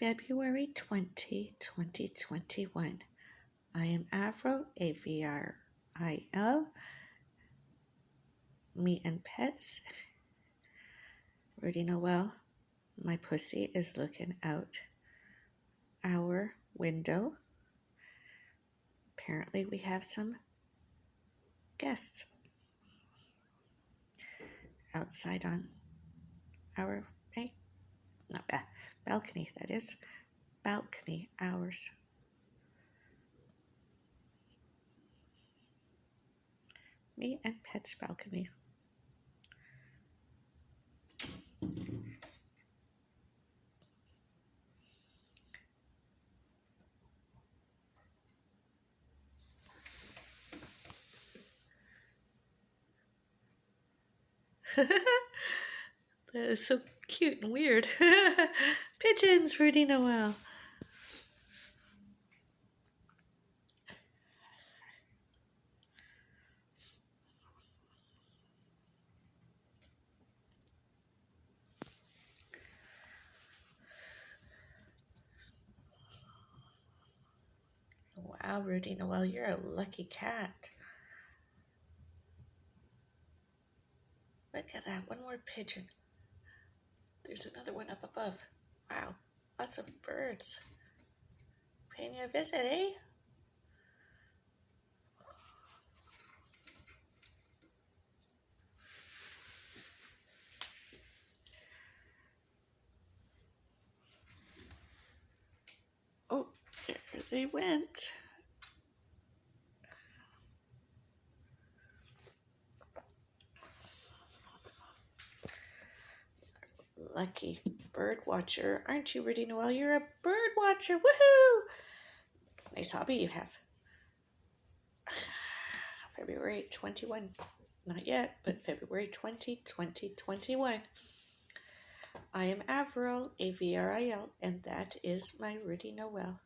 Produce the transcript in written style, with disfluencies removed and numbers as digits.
February 20, 2021. I am Avril, Avril, me and pets. Rudy Noel, my pussy is looking out our window. Apparently we have some guests outside on our balcony, that is. Balcony, ours. Me and Pet's balcony. That is so cute and weird. Pigeons, Rudy Noel. Wow, Rudy Noel, you're a lucky cat. Look at that, one more pigeon. There's another one up above. Wow, lots of birds. Paying you a visit, eh? Oh, there they went. Lucky bird watcher. Aren't you, Rudy Noel? You're a bird watcher. Woohoo! Nice hobby you have. February 21. Not yet, but February 20, 2021. I am Avril, Avril, and that is my Rudy Noel.